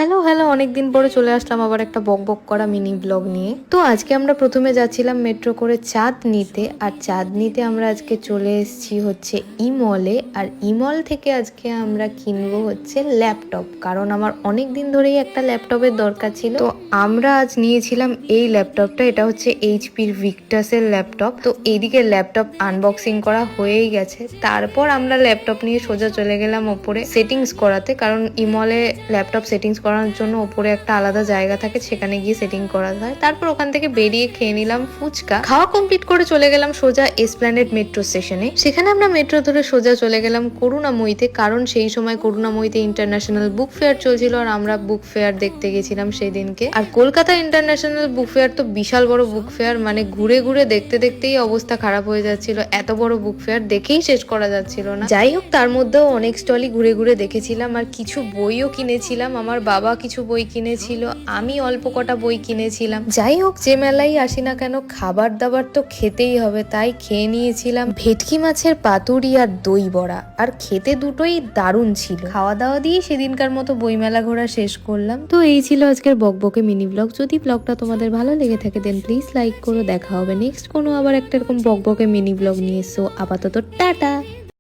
Hello hello, অনেকদিন পরে চলে আসলাম আবার একটা বক বক করা মিনি ব্লগ নিয়ে। তো আজকে আমরা প্রথমে যাচ্ছিলাম মেট্রো করে চাঁদনিতে, আর চাঁদনিতে আমরা আজকে চলে এসেছি হচ্ছে ইমলে। আর ইমল থেকে আজকে আমরা কিনবো হচ্ছে ল্যাপটপ, কারণ আমার অনেক দিন ধরেই একটা ল্যাপটপের দরকার ছিল। তো আমরা আজ নিয়েছিলাম এই ল্যাপটপটা, এটা হচ্ছে এইচপির ভিক্টাসের ল্যাপটপ। তো এইদিকে ল্যাপটপ আনবক্সিং করা হয়েই গেছে, তারপর আমরা ল্যাপটপ নিয়ে সোজা চলে গেলাম ওপরে সেটিংস করাতে, কারণ ইমলে ল্যাপটপ সেটিংস করার জন্য ওপরে একটা আলাদা জায়গা থাকে, সেখানে গিয়ে সেটিং করা হয়। তারপর ওখান থেকে বেরিয়ে খেয়ে নিলাম ফুচকা। খাওয়া কমপ্লিট করে চলে গেলাম সোজা এসপ্ল্যানেড মেট্রো স্টেশনে। সেখানে আমরা মেট্রো ধরে সোজা চলে গেলাম করুণাময়ীতে, কারণ সেই সময় করুণাময়ীতে ইন্টারন্যাশনাল বুক ফেয়ার চলছিল, আর আমরা বুক ফেয়ার দেখতে গেছিলাম সেই দিনকে। আর কলকাতা ইন্টারন্যাশনাল বুক ফেয়ার তো বিশাল বড় বুক ফেয়ার, মানে ঘুরে ঘুরে দেখতে দেখতেই অবস্থা খারাপ হয়ে যাচ্ছিল। এত বড় বুক ফেয়ার দেখেই শেষ করা যাচ্ছিল না। যাই হোক, তার মধ্যেও অনেক স্টলই ঘুরে ঘুরে দেখেছিলাম, আর কিছু বইও কিনেছিলাম। আমার বাবা কিছু বই কিনেছিল, আমি অল্প কটা বই কিনেছিলাম। যাই হোক, যে মেলাই আসি না কেন, খাবার দাবার তো খেতেই হবে, তাই খেয়ে নিয়েছিলাম ভেটকি মাছের পাতুরি আর দই বড়া। আর খেতে দুটোই দারুণ ছিল। খাওয়া দাওয়া দিয়ে সেদিনকার মতো বইমেলা ঘোরা শেষ করলাম। তো এই ছিল আজকের বকবকে মিনি ব্লগ। যদি ব্লগটা তোমাদের ভালো লেগে থাকে দেন প্লিজ লাইক করো। দেখা হবে নেক্সট কোনো আবার একটা এরকম বকবকে মিনি ব্লগ নিয়ে। সো আপাতত টাটা।